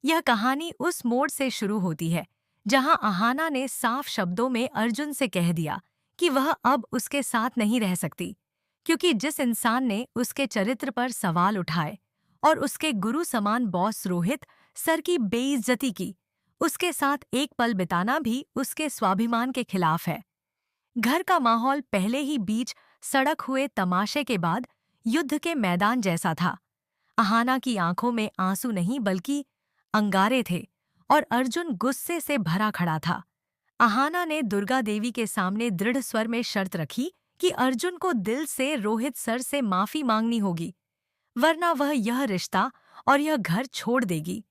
यह कहानी उस मोड़ से शुरू होती है जहां अहाना ने साफ शब्दों में अर्जुन से कह दिया कि वह अब उसके साथ नहीं रह सकती, क्योंकि जिस इंसान ने उसके चरित्र पर सवाल उठाए और उसके गुरु समान बॉस रोहित सर की बेइज्जती की, उसके साथ एक पल बिताना भी उसके स्वाभिमान के खिलाफ है। घर का माहौल पहले ही बीच सड़क हुए तमाशे के बाद युद्ध के मैदान जैसा था। अहाना की आंखों में आंसू नहीं बल्कि अंगारे थे और अर्जुन गुस्से से भरा खड़ा था। अहाना ने दुर्गा देवी के सामने दृढ़ स्वर में शर्त रखी कि अर्जुन को दिल से रोहित सर से माफी मांगनी होगी, वरना वह यह रिश्ता और यह घर छोड़ देगी।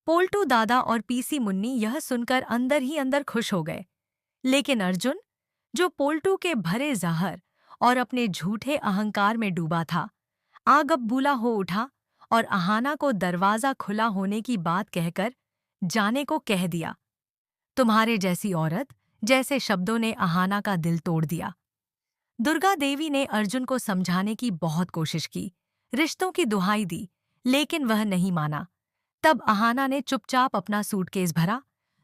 पोल्टू दादा और पीसी मुन्नी यह सुनकर अंदर ही अंदर खुश हो गए, लेकिन अर्जुन, जो पोल्टू के भरे जहर और अपने झूठे अहंकार में डूबा था, आग अब बूला हो उठा और अहाना को दरवाजा खुला होने की बात कहकर जाने को कह दिया। तुम्हारे जैसी औरत जैसे शब्दों ने अहाना का दिल तोड़ दिया। दुर्गा देवी ने अर्जुन को समझाने की बहुत कोशिश की, रिश्तों की दुहाई दी, लेकिन वह नहीं माना। तब अहाना ने चुपचाप अपना सूटकेस भरा,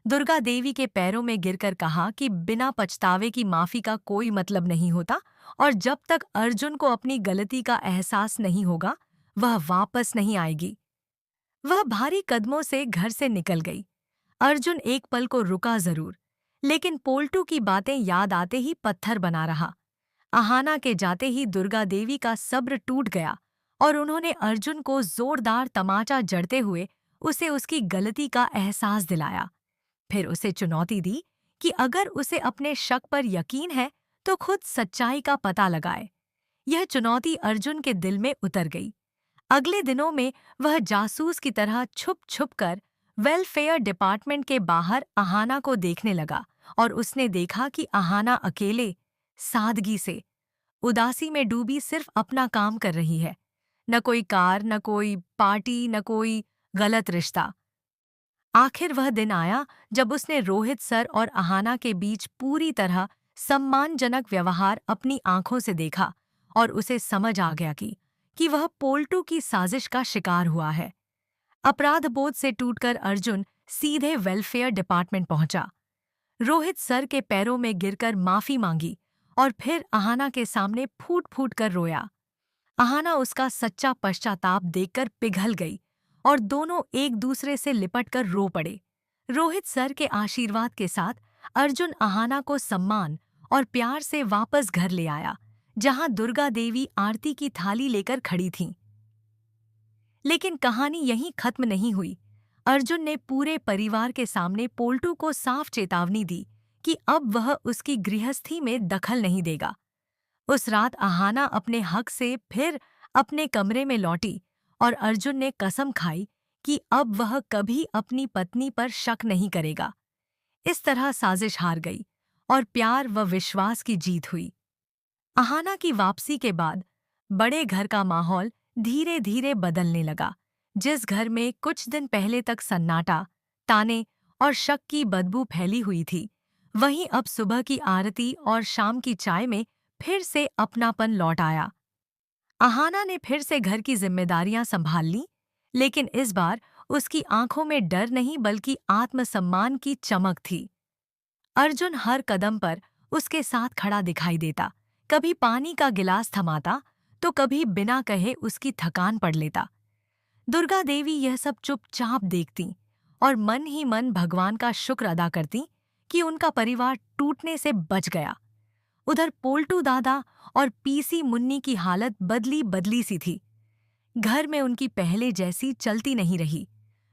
दुर्गा देवी के पैरों में गिरकर कहा कि बिना पछतावे की माफी का कोई मतलब नहीं होता और जब तक अर्जुन को अपनी गलती का एहसास नहीं होगा, वह वापस नहीं आएगी। वह भारी कदमों से घर से निकल गई। अर्जुन एक पल को रुका जरूर, लेकिन पोल्टू की बातें याद आते ही पत्थर बना रहा। अहाना के जाते ही दुर्गा देवी का सब्र टूट गया और उन्होंने अर्जुन को जोरदार तमाचा जड़ते हुए उसे उसकी गलती का एहसास दिलाया। फिर उसे चुनौती दी कि अगर उसे अपने शक पर यकीन है तो खुद सच्चाई का पता लगाए। यह चुनौती अर्जुन के दिल में उतर गई। अगले दिनों में वह जासूस की तरह छुप छुप कर वेलफेयर डिपार्टमेंट के बाहर अहाना को देखने लगा और उसने देखा कि अहाना अकेले, सादगी से, उदासी में डूबी सिर्फ अपना काम कर रही है। न कोई कार, न कोई पार्टी, न कोई गलत रिश्ता। आखिर वह दिन आया जब उसने रोहित सर और अहाना के बीच पूरी तरह सम्मानजनक व्यवहार अपनी आंखों से देखा और उसे समझ आ गया कि वह पोल्टू की साजिश का शिकार हुआ है। अपराध बोध से टूटकर अर्जुन सीधे वेलफेयर डिपार्टमेंट पहुंचा। रोहित सर के पैरों में गिरकर माफी मांगी और फिर अहाना के सामने फूट फूट कर रोया। अहाना उसका सच्चा पश्चाताप देखकर पिघल गई और दोनों एक दूसरे से लिपटकर रो पड़े। रोहित सर के आशीर्वाद के साथ अर्जुन अहाना को सम्मान और प्यार से वापस घर ले आया, जहां दुर्गा देवी आरती की थाली लेकर खड़ी थीं। लेकिन कहानी यहीं खत्म नहीं हुई। अर्जुन ने पूरे परिवार के सामने पोल्टू को साफ चेतावनी दी कि अब वह उसकी गृहस्थी में दखल नहीं देगा। उस रात अहाना अपने हक से फिर अपने कमरे में लौटी और अर्जुन ने कसम खाई कि अब वह कभी अपनी पत्नी पर शक नहीं करेगा। इस तरह साजिश हार गई और प्यार व विश्वास की जीत हुई। अहाना की वापसी के बाद बड़े घर का माहौल धीरे धीरे बदलने लगा। जिस घर में कुछ दिन पहले तक सन्नाटा, ताने और शक की बदबू फैली हुई थी, वहीं अब सुबह की आरती और शाम की चाय में फिर से अपनापन लौट आया। अहाना ने फिर से घर की जिम्मेदारियां संभाल लीं, लेकिन इस बार उसकी आंखों में डर नहीं बल्कि आत्मसम्मान की चमक थी। अर्जुन हर कदम पर उसके साथ खड़ा दिखाई देता, कभी पानी का गिलास थमाता तो कभी बिना कहे उसकी थकान पड़ लेता। दुर्गा देवी यह सब चुपचाप देखती और मन ही मन भगवान का शुक्र अदा करती कि उनका परिवार टूटने से बच गया। उधर पोल्टू दादा और पीसी मुन्नी की हालत बदली बदली सी थी। घर में उनकी पहले जैसी चलती नहीं रही।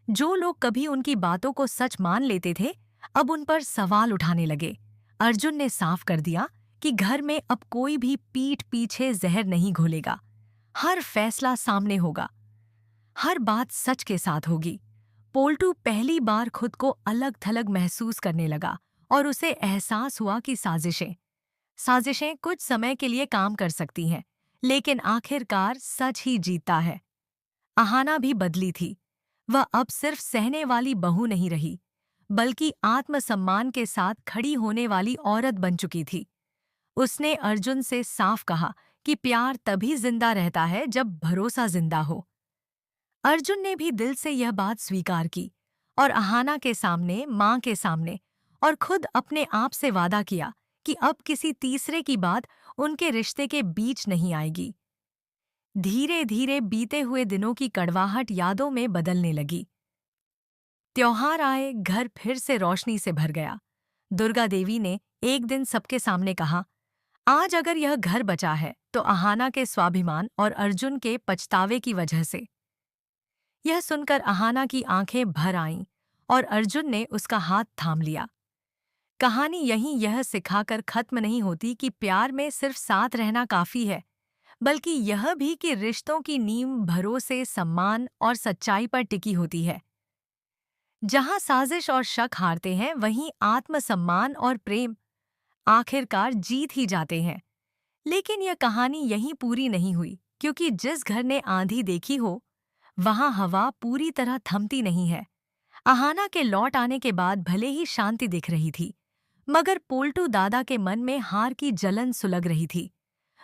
जो लोग कभी उनकी बातों को सच मान लेते थे, अब उन पर सवाल उठाने लगे। अर्जुन ने साफ कर दिया कि घर में अब कोई भी पीठ पीछे जहर नहीं घोलेगा। हर फैसला सामने होगा, हर बात सच के साथ होगी। पोल्टू पहली बार खुद को अलग थलग महसूस करने लगा और उसे एहसास हुआ कि साजिशें कुछ समय के लिए काम कर सकती हैं, लेकिन आखिरकार सच ही जीतता है। अहाना भी बदली थी। वह अब सिर्फ सहने वाली बहू नहीं रही, बल्कि आत्मसम्मान के साथ खड़ी होने वाली औरत बन चुकी थी। उसने अर्जुन से साफ कहा कि प्यार तभी जिंदा रहता है जब भरोसा जिंदा हो। अर्जुन ने भी दिल से यह बात स्वीकार की और अहाना के सामने, माँ के सामने और खुद अपने आप से वादा किया कि अब किसी तीसरे की बात उनके रिश्ते के बीच नहीं आएगी। धीरे धीरे बीते हुए दिनों की कड़वाहट यादों में बदलने लगी। त्योहार आए, घर फिर से रोशनी से भर गया। दुर्गा देवी ने एक दिन सबके सामने कहा, आज अगर यह घर बचा है तो अहाना के स्वाभिमान और अर्जुन के पछतावे की वजह से। यह सुनकर अहाना की आंखें भर आईं और अर्जुन ने उसका हाथ थाम लिया। कहानी यहीं यह सिखाकर खत्म नहीं होती कि प्यार में सिर्फ साथ रहना काफी है, बल्कि यह भी कि रिश्तों की नींव भरोसे, सम्मान और सच्चाई पर टिकी होती है। जहां साजिश और शक हारते हैं, वहीं आत्मसम्मान और प्रेम आखिरकार जीत ही जाते हैं। लेकिन यह कहानी यहीं पूरी नहीं हुई, क्योंकि जिस घर ने आंधी देखी हो, वहां हवा पूरी तरह थमती नहीं है। अहाना के लौट आने के बाद भले ही शांति दिख रही थी, मगर पोल्टू दादा के मन में हार की जलन सुलग रही थी।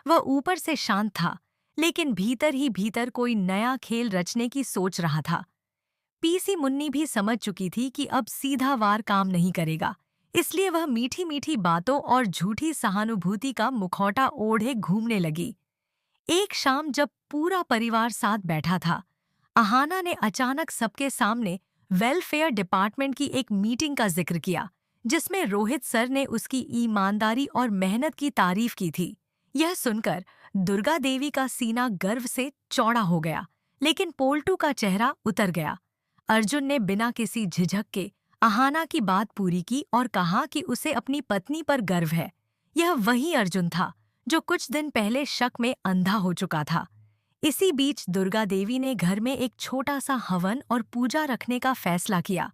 वह ऊपर से शांत था, लेकिन भीतर ही भीतर कोई नया खेल रचने की सोच रहा था। पीसी मुन्नी भी समझ चुकी थी कि अब सीधा वार काम नहीं करेगा, इसलिए वह मीठी मीठी बातों और झूठी सहानुभूति का मुखौटा ओढ़े घूमने लगी। एक शाम जब पूरा परिवार साथ बैठा था, अहाना ने अचानक सबके सामने वेलफेयर डिपार्टमेंट की एक मीटिंग का जिक्र किया, जिसमें रोहित सर ने उसकी ईमानदारी और मेहनत की तारीफ की थी। यह सुनकर दुर्गा देवी का सीना गर्व से चौड़ा हो गया, लेकिन पोल्टू का चेहरा उतर गया। अर्जुन ने बिना किसी झिझक के अहाना की बात पूरी की और कहा कि उसे अपनी पत्नी पर गर्व है। यह वही अर्जुन था जो कुछ दिन पहले शक में अंधा हो चुका था। इसी बीच दुर्गा देवी ने घर में एक छोटा सा हवन और पूजा रखने का फैसला किया,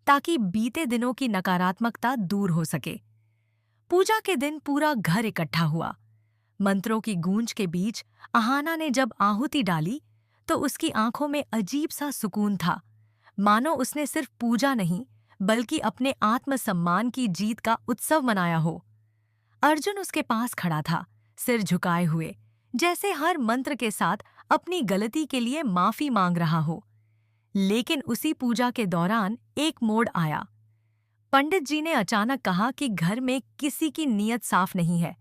ताकि बीते दिनों की नकारात्मकता दूर हो सके। पूजा के दिन पूरा घर इकट्ठा हुआ। मंत्रों की गूंज के बीच अहाना ने जब आहुति डाली, तो उसकी आंखों में अजीब सा सुकून था, मानो उसने सिर्फ पूजा नहीं, बल्कि अपने आत्मसम्मान की जीत का उत्सव मनाया हो। अर्जुन उसके पास खड़ा था, सिर झुकाए हुए, जैसे हर मंत्र के साथ अपनी गलती के लिए माफी मांग रहा हो। लेकिन उसी पूजा के दौरान एक मोड़ आया। पंडित जी ने अचानक कहा कि घर में किसी की नीयत साफ नहीं है,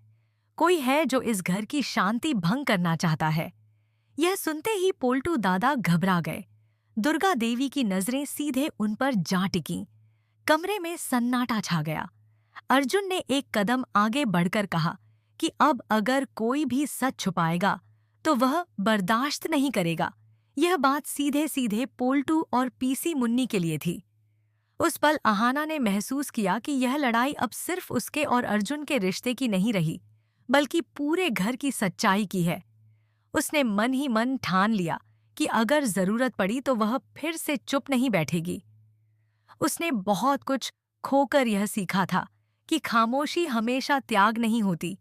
कोई है जो इस घर की शांति भंग करना चाहता है। यह सुनते ही पोल्टू दादा घबरा गए। दुर्गा देवी की नजरें सीधे उन पर जा टिकीं। कमरे में सन्नाटा छा गया। अर्जुन ने एक कदम आगे बढ़कर कहा कि अब अगर कोई भी सच छुपाएगा तो वह बर्दाश्त नहीं करेगा। यह बात सीधे सीधे पोल्टू और पीसी मुन्नी के लिए थी। उस पल अहाना ने महसूस किया कि यह लड़ाई अब सिर्फ उसके और अर्जुन के रिश्ते की नहीं रही, बल्कि पूरे घर की सच्चाई की है। उसने मन ही मन ठान लिया कि अगर जरूरत पड़ी तो वह फिर से चुप नहीं बैठेगी। उसने बहुत कुछ खोकर यह सीखा था कि खामोशी हमेशा त्याग नहीं होती।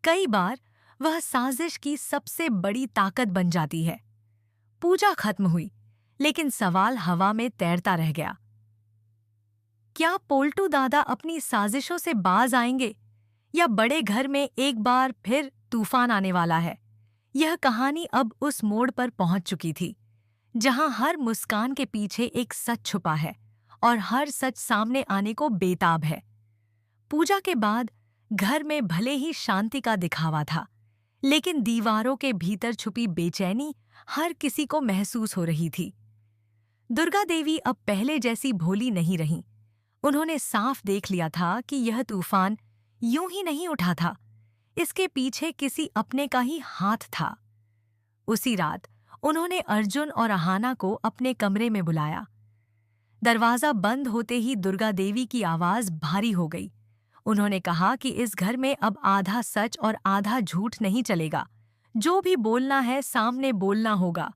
कई बार वह साजिश की सबसे बड़ी ताकत बन जाती है। पूजा खत्म हुई, लेकिन सवाल हवा में तैरता रह गया। क्या पोल्टू दादा अपनी साजिशों से बाज आएंगे, या बड़े घर में एक बार फिर तूफान आने वाला है? यह कहानी अब उस मोड़ पर पहुंच चुकी थी, जहां हर मुस्कान के पीछे एक सच छुपा है और हर सच सामने आने को बेताब है। पूजा के बाद घर में भले ही शांति का दिखावा था, लेकिन दीवारों के भीतर छुपी बेचैनी हर किसी को महसूस हो रही थी। दुर्गा देवी अब पहले जैसी भोली नहीं रहीं। उन्होंने साफ देख लिया था कि यह तूफान यूं ही नहीं उठा था, इसके पीछे किसी अपने का ही हाथ था। उसी रात उन्होंने अर्जुन और अहाना को अपने कमरे में बुलाया। दरवाजा बंद होते ही दुर्गा देवी की आवाज भारी हो गई। उन्होंने कहा कि इस घर में अब आधा सच और आधा झूठ नहीं चलेगा। जो भी बोलना है सामने बोलना होगा।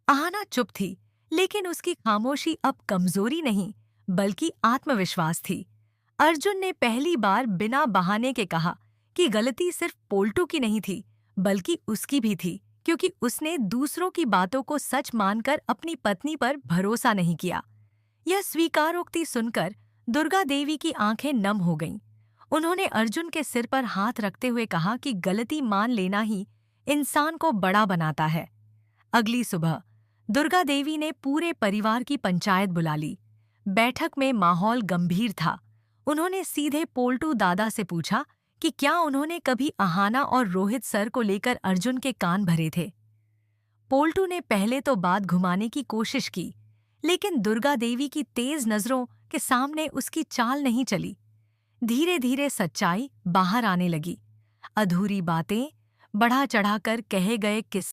अहाना चुप थी, लेकिन उसकी खामोशी अब कमजोरी नहीं, बल्कि आत्मविश्वास थी। अर्जुन ने पहली बार बिना बहाने के कहा कि गलती सिर्फ पोल्टू की नहीं थी, बल्कि उसकी भी थी, क्योंकि उसने दूसरों की बातों को सच मानकर अपनी पत्नी पर भरोसा नहीं किया। यह स्वीकारोक्ति सुनकर दुर्गा देवी की आंखें नम हो गईं। उन्होंने अर्जुन के सिर पर हाथ रखते हुए कहा कि गलती मान लेना ही इंसान को बड़ा बनाता है। अगली सुबह दुर्गा देवी ने पूरे परिवार की पंचायत बुला ली। बैठक में माहौल गंभीर था। उन्होंने सीधे पोल्टू दादा से पूछा कि क्या उन्होंने कभी अहाना और रोहित सर को लेकर अर्जुन के कान भरे थे। पोल्टू ने पहले तो बात घुमाने की कोशिश की, लेकिन दुर्गा देवी की तेज नजरों के सामने उसकी चाल नहीं चली। धीरे धीरे सच्चाई बाहर आने लगी। अधूरी बातें, बढ़ा चढ़ाकर कहे गए किस्से